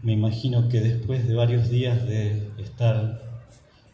Me imagino que después de varios días de estar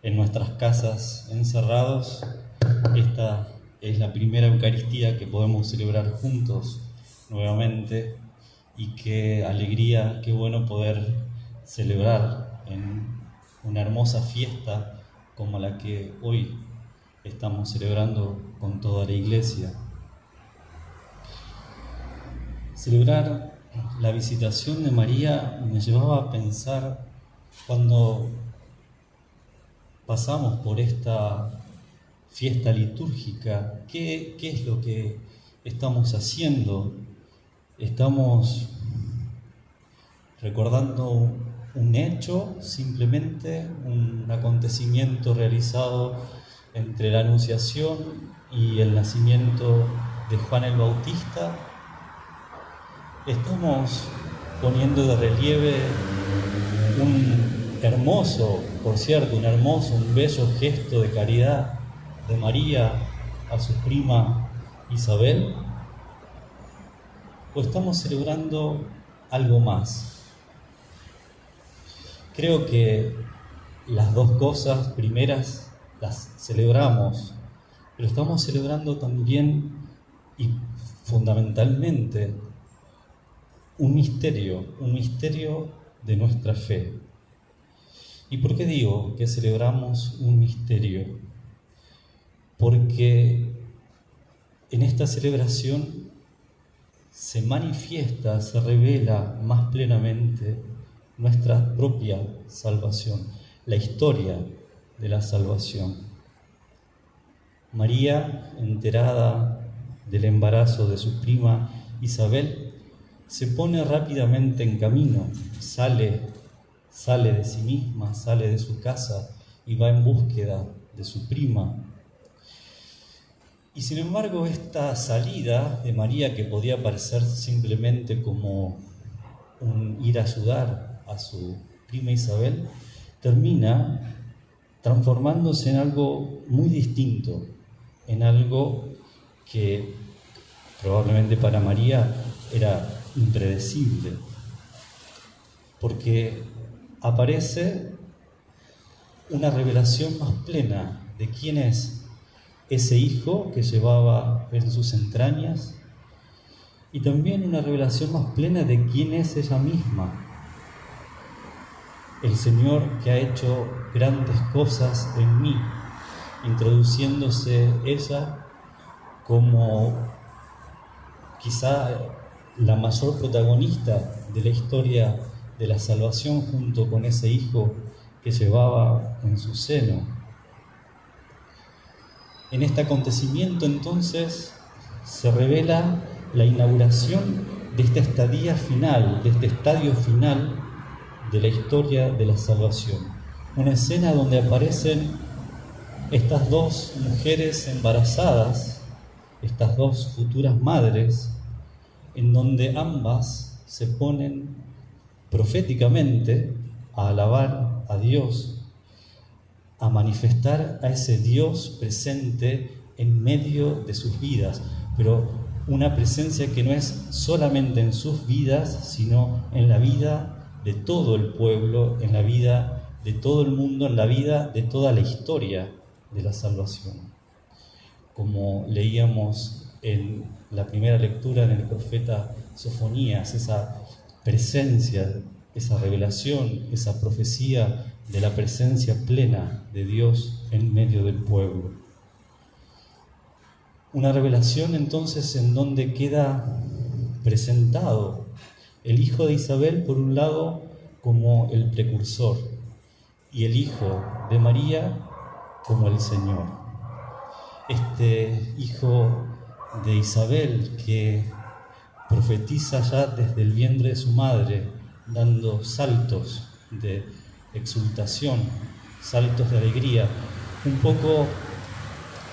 en nuestras casas encerrados, esta es la primera Eucaristía que podemos celebrar juntos nuevamente, y qué alegría, qué bueno poder celebrar en una hermosa fiesta como la que hoy estamos celebrando con toda la Iglesia. Celebrar la visitación de María me llevaba a pensar, cuando pasamos por esta fiesta litúrgica, ¿qué es lo que estamos haciendo? ¿Estamos recordando un hecho, simplemente un acontecimiento realizado entre la Anunciación y el nacimiento de Juan el Bautista? Estamos poniendo de relieve un hermoso, por cierto, un bello gesto de caridad de María a su prima Isabel, ¿o estamos celebrando algo más? Creo que las dos cosas primeras las celebramos, pero estamos celebrando también y fundamentalmente un misterio de nuestra fe. ¿Y por qué digo que celebramos un misterio? Porque en esta celebración se manifiesta, se revela más plenamente nuestra propia salvación, la historia de la salvación. María, enterada del embarazo de su prima Isabel, se pone rápidamente en camino, sale de sí misma, sale de su casa y va en búsqueda de su prima. Y sin embargo, esta salida de María, que podía parecer simplemente como un ir a ayudar a su prima Isabel, termina transformándose en algo muy distinto, en algo que probablemente para María era impredecible, porque aparece una revelación más plena de quién es ese hijo que llevaba en sus entrañas, y también una revelación más plena de quién es ella misma, el Señor que ha hecho grandes cosas en mí, introduciéndose ella como quizá la mayor protagonista de la historia de la salvación, junto con ese hijo que llevaba en su seno. En este acontecimiento entonces se revela la inauguración de esta estadía final, de este estadio final de la historia de la salvación. Una escena donde aparecen estas dos mujeres embarazadas, estas dos futuras madres, en donde ambas se ponen proféticamente a alabar a Dios, a manifestar a ese Dios presente en medio de sus vidas, pero una presencia que no es solamente en sus vidas, sino en la vida de todo el pueblo, en la vida de todo el mundo, en la vida de toda la historia de la salvación. Como leíamos en la primera lectura en el profeta Sofonías, esa presencia, esa revelación, esa profecía de la presencia plena de Dios en medio del pueblo. Una revelación entonces en donde queda presentado el hijo de Isabel, por un lado, como el precursor, y el hijo de María como el Señor. Este hijo de Isabel que profetiza ya desde el vientre de su madre, dando saltos de exultación, saltos de alegría, un poco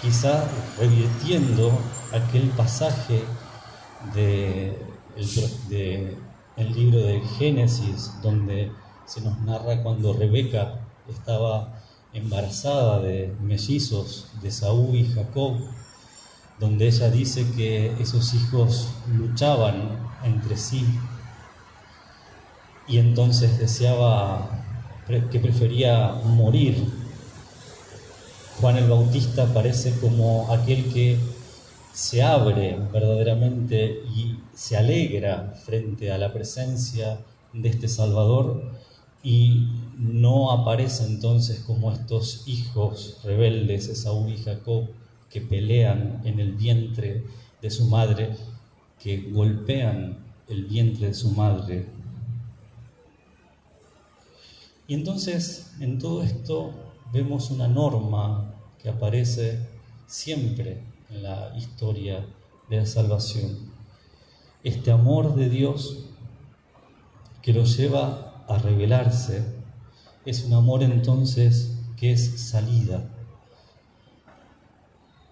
quizá revirtiendo aquel pasaje del libro de Génesis, donde se nos narra cuando Rebeca estaba embarazada de mellizos de Esaú y Jacob, donde ella dice que esos hijos luchaban entre sí. y entonces que prefería morir. Juan el Bautista parece como aquel que se abre verdaderamente y se alegra frente a la presencia de este Salvador, y no aparece entonces como estos hijos rebeldes, Esaú y Jacob, que pelean en el vientre de su madre, que golpean el vientre de su madre. Y entonces en todo esto vemos una norma que aparece siempre en la historia de la salvación. Este amor de Dios que lo lleva a revelarse es un amor entonces que es salida.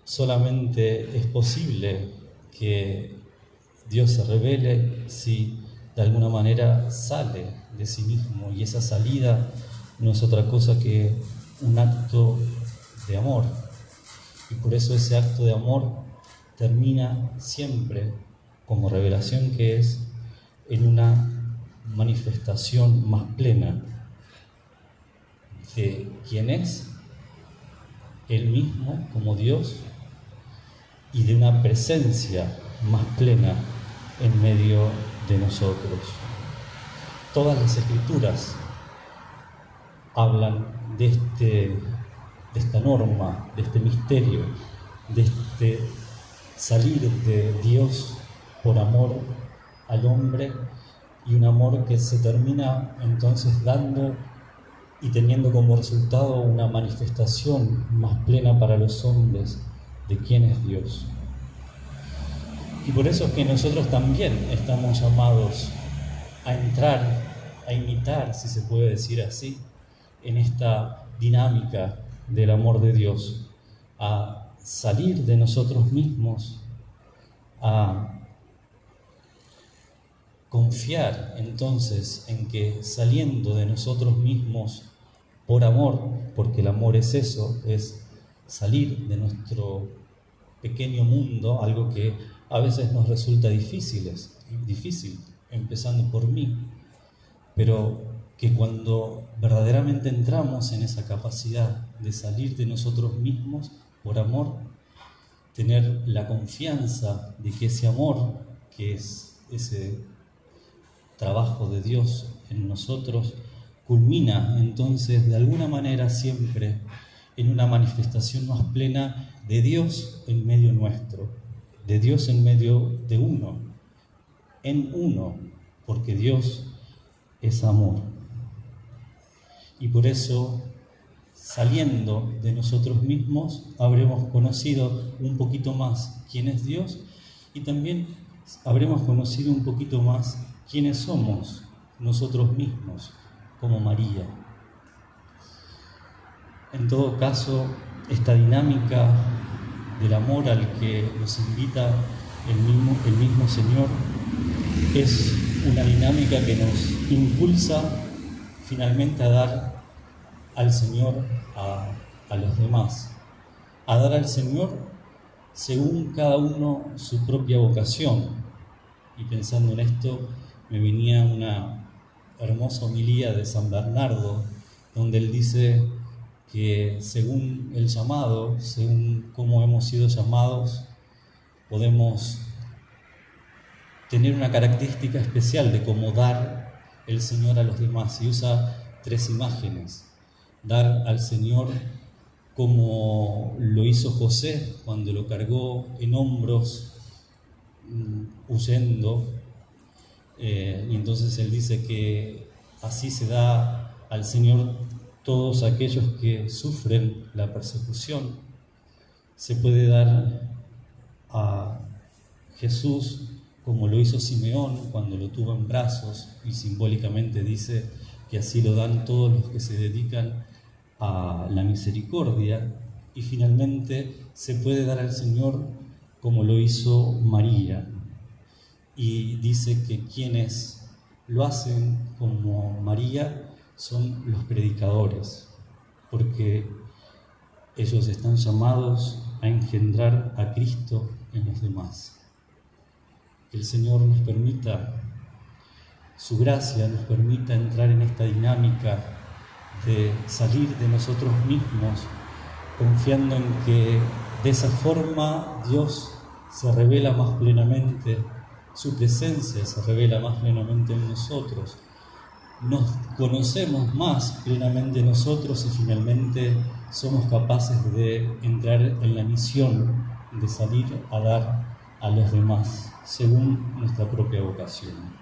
Solamente es posible que Dios se revele si de alguna manera sale de sí mismo, y esa salida no es otra cosa que un acto de amor. Y por eso ese acto de amor termina siempre, como revelación que es, en una manifestación más plena de quién es Él mismo como Dios, y de una presencia más plena en medio de nosotros. Todas las Escrituras hablan de esta norma, de este misterio, de este salir de Dios por amor al hombre, y un amor que se termina entonces dando y teniendo como resultado una manifestación más plena para los hombres de quién es Dios. Y por eso es que nosotros también estamos llamados a entrar, a imitar, si se puede decir así, en esta dinámica del amor de Dios, a salir de nosotros mismos, a confiar entonces en que saliendo de nosotros mismos por amor, porque el amor es eso, es salir de nuestro pequeño mundo, algo que a veces nos resulta difícil, empezando por mí, pero que cuando verdaderamente entramos en esa capacidad de salir de nosotros mismos por amor, tener la confianza de que ese amor, que es ese trabajo de Dios en nosotros, culmina entonces de alguna manera siempre en una manifestación más plena de Dios en medio nuestro, de Dios en medio de uno, en uno, porque Dios es amor. Y por eso, saliendo de nosotros mismos, habremos conocido un poquito más quién es Dios, y también habremos conocido un poquito más quiénes somos nosotros mismos, como María. En todo caso, esta dinámica del amor al que nos invita el mismo Señor es una dinámica que nos impulsa finalmente a dar al Señor a los demás, a dar al Señor según cada uno su propia vocación. Y pensando en esto, me venía una hermosa homilía de San Bernardo, donde él dice que según el llamado, según cómo hemos sido llamados, podemos tener una característica especial de cómo dar el Señor a los demás. Y usa 3 imágenes. Dar al Señor como lo hizo José cuando lo cargó en hombros huyendo, y entonces él dice que así se da al Señor todos aquellos que sufren la persecución. Se puede dar a Jesús como lo hizo Simeón cuando lo tuvo en brazos, y simbólicamente dice que así lo dan todos los que se dedican a la misericordia. Y finalmente se puede dar al Señor como lo hizo María, y dice que quienes lo hacen como María son los predicadores, porque ellos están llamados a engendrar a Cristo en los demás. Que el Señor nos permita su gracia nos permita entrar en esta dinámica de salir de nosotros mismos, confiando en que de esa forma Dios se revela más plenamente, su presencia se revela más plenamente en nosotros, nos conocemos más plenamente nosotros y finalmente somos capaces de entrar en la misión de salir a dar a los demás según nuestra propia vocación.